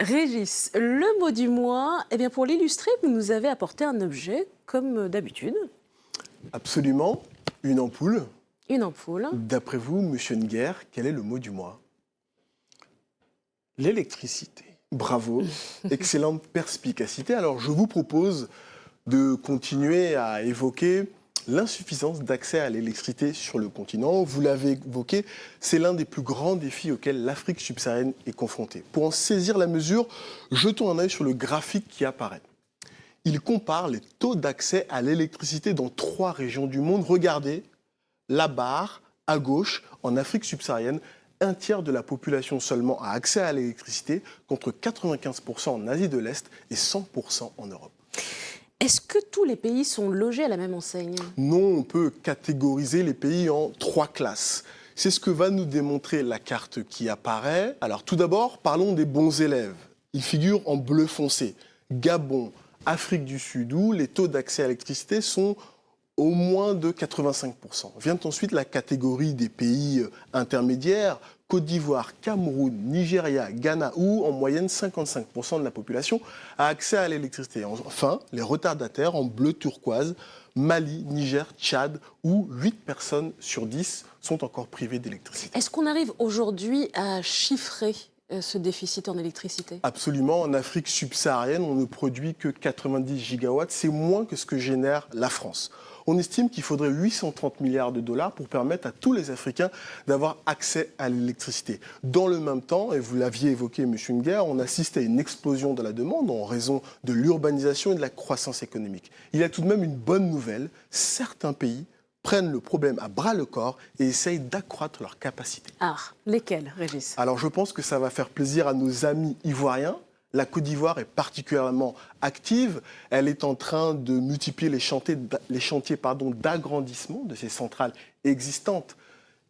Régis, le mot du mois, eh bien pour l'illustrer, vous nous avez apporté un objet comme d'habitude, Absolument, une ampoule. une ampoule. D'après vous, monsieur Nguer, quel est le mot du mois? L'électricité. Bravo, excellente perspicacité. Alors je vous propose de continuer à évoquer l'insuffisance d'accès à l'électricité sur le continent. Vous l'avez évoqué, c'est l'un des plus grands défis auxquels l'Afrique subsaharienne est confrontée. Pour en saisir la mesure, jetons un œil sur le graphique qui apparaît. Il compare les taux d'accès à l'électricité dans 3 régions du monde. Regardez, la barre à gauche, en Afrique subsaharienne, un tiers de la population seulement a accès à l'électricité, contre 95% en Asie de l'Est et 100% en Europe. Est-ce que tous les pays sont logés à la même enseigne? Non, on peut catégoriser les pays en 3 classes. C'est ce que va nous démontrer la carte qui apparaît. Alors tout d'abord, parlons des bons élèves. Ils figurent en bleu foncé. Gabon, Afrique du Sud, où les taux d'accès à l'électricité sont au moins de 85%. Vient ensuite la catégorie des pays intermédiaires, Côte d'Ivoire, Cameroun, Nigeria, Ghana, où en moyenne 55% de la population a accès à l'électricité. Enfin, les retardataires en bleu turquoise, Mali, Niger, Tchad, où 8 personnes sur 10 sont encore privées d'électricité. Est-ce qu'on arrive aujourd'hui à chiffrer ce déficit en électricité? Absolument. En Afrique subsaharienne, on ne produit que 90 gigawatts. C'est moins que ce que génère la France. On estime qu'il faudrait 830 milliards de dollars pour permettre à tous les Africains d'avoir accès à l'électricité. Dans le même temps, et vous l'aviez évoqué, M. Nguer, on assiste à une explosion de la demande en raison de l'urbanisation et de la croissance économique. Il y a tout de même une bonne nouvelle. Certains pays prennent le problème à bras-le-corps et essayent d'accroître leur capacité. Ah, lesquels, Régis? Alors je pense que ça va faire plaisir à nos amis ivoiriens. La Côte d'Ivoire est particulièrement active. Elle est en train de multiplier les chantiers d'agrandissement de ces centrales existantes.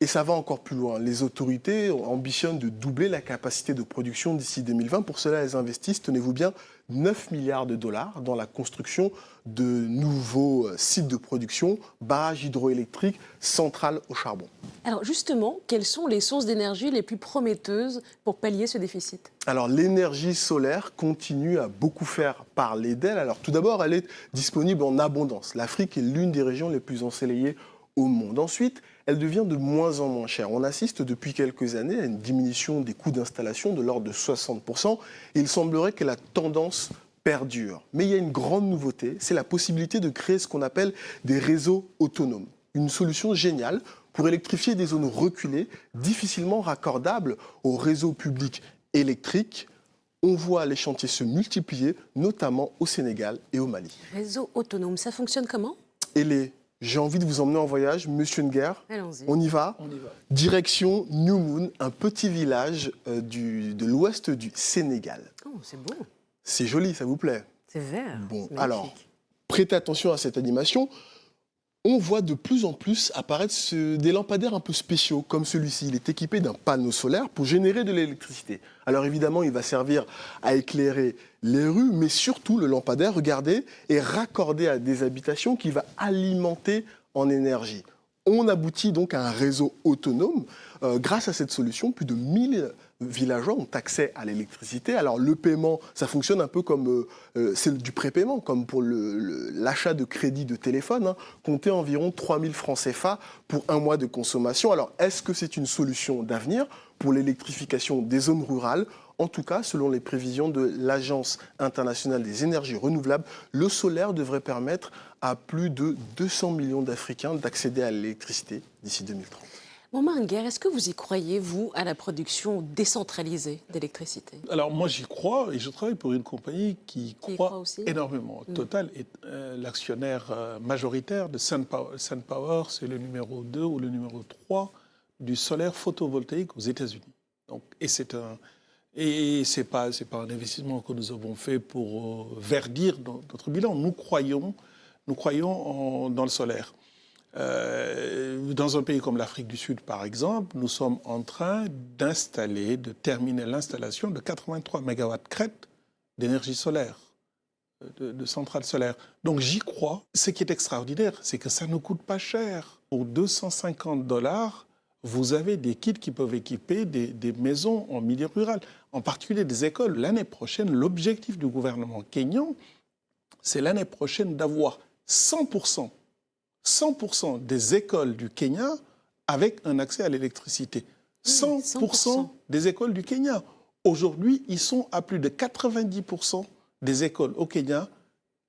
Et ça va encore plus loin. Les autorités ambitionnent de doubler la capacité de production d'ici 2020. Pour cela, elles investissent, tenez-vous bien, 9 milliards de dollars dans la construction de nouveaux sites de production, barrages hydroélectriques, centrales au charbon. Alors justement, quelles sont les sources d'énergie les plus prometteuses pour pallier ce déficit? Alors l'énergie solaire continue à beaucoup faire parler d'elle. Alors tout d'abord, elle est disponible en abondance. L'Afrique est l'une des régions les plus ensoleillées au monde. Ensuite, elle devient de moins en moins chère. On assiste depuis quelques années à une diminution des coûts d'installation de l'ordre de 60%. Et il semblerait que la tendance perdure. Mais il y a une grande nouveauté, c'est la possibilité de créer ce qu'on appelle des réseaux autonomes. Une solution géniale pour électrifier des zones reculées, difficilement raccordables au réseau public électrique. On voit les chantiers se multiplier, notamment au Sénégal et au Mali. Réseau autonome, ça fonctionne comment? J'ai envie de vous emmener en voyage, Monsieur Nguer. Allons-y. On y va? On y va. Direction New Moon, un petit village de l'ouest du Sénégal. Oh, c'est beau. C'est joli, ça vous plaît? C'est vert. Bon, c'est alors, magnifique. prêtez attention à cette animation. On voit de plus en plus apparaître des lampadaires un peu spéciaux, comme celui-ci. Il est équipé d'un panneau solaire pour générer de l'électricité. Alors évidemment, il va servir à éclairer les rues, mais surtout, le lampadaire, regardez, est raccordé à des habitations qu'il va alimenter en énergie. On aboutit donc à un réseau autonome. Grâce à cette solution, plus de 1000 villageois ont accès à l'électricité. Alors le paiement, ça fonctionne un peu comme c'est du prépaiement, comme pour l'achat de crédit de téléphone. Comptez environ 3000 francs CFA pour un mois de consommation. Alors est-ce que c'est une solution d'avenir pour l'électrification des zones rurales? En tout cas, selon les prévisions de l'Agence internationale des énergies renouvelables, le solaire devrait permettre à plus de 200 millions d'Africains d'accéder à l'électricité d'ici 2030. Maman Nguer, est-ce que vous y croyez, vous, à la production décentralisée d'électricité? Alors moi j'y crois et je travaille pour une compagnie qui y croit croit aussi énormément. Total est l'actionnaire majoritaire de SunPower. SunPower, c'est le numéro 2 ou le numéro 3 du solaire photovoltaïque aux États-Unis. Donc, et c'est pas un investissement que nous avons fait pour verdir notre bilan. Nous croyons dans le solaire. Dans un pays comme l'Afrique du Sud, par exemple, nous sommes en train de terminer l'installation de 83 mégawatts crête d'énergie solaire, de centrales solaires. Donc j'y crois. Ce qui est extraordinaire, c'est que ça ne coûte pas cher. Pour 250 $, vous avez des kits qui peuvent équiper des maisons en milieu rural. en particulier des écoles. L'année prochaine, l'objectif du gouvernement kényan, c'est l'année prochaine d'avoir 100% des écoles du Kenya avec un accès à l'électricité. 100% des écoles du Kenya. Aujourd'hui, ils sont à plus de 90% des écoles au Kenya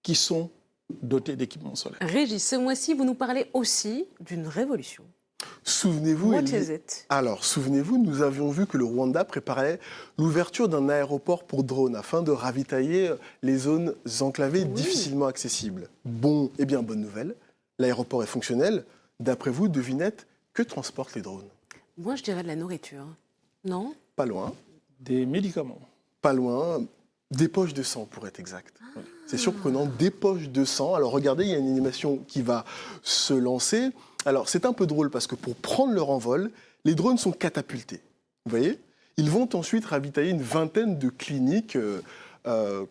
qui sont dotées d'équipements solaires. Régis, ce mois-ci, vous nous parlez aussi d'une révolution. Souvenez-vous, What is it? Alors, souvenez-vous, nous avions vu que le Rwanda préparait l'ouverture d'un aéroport pour drones afin de ravitailler les zones enclavées difficilement accessibles. Bonne nouvelle, l'aéroport est fonctionnel. D'après vous, devinette, que transportent les drones? Moi, je dirais de la nourriture. Non? Pas loin. Des médicaments. Pas loin. Des poches de sang, pour être exact. C'est surprenant, des poches de sang. Alors regardez, il y a une animation qui va se lancer. Alors c'est un peu drôle parce que pour prendre leur envol, les drones sont catapultés. Vous voyez? Ils vont ensuite ravitailler une vingtaine de cliniques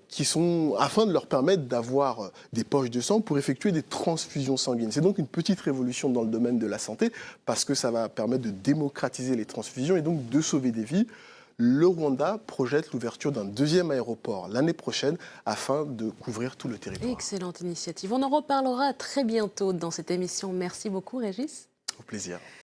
qui sont, afin de leur permettre d'avoir des poches de sang pour effectuer des transfusions sanguines. C'est donc une petite révolution dans le domaine de la santé parce que ça va permettre de démocratiser les transfusions et donc de sauver des vies. Le Rwanda projette l'ouverture d'un deuxième aéroport l'année prochaine afin de couvrir tout le territoire. Excellente initiative. On en reparlera très bientôt dans cette émission. Merci beaucoup, Régis. Au plaisir.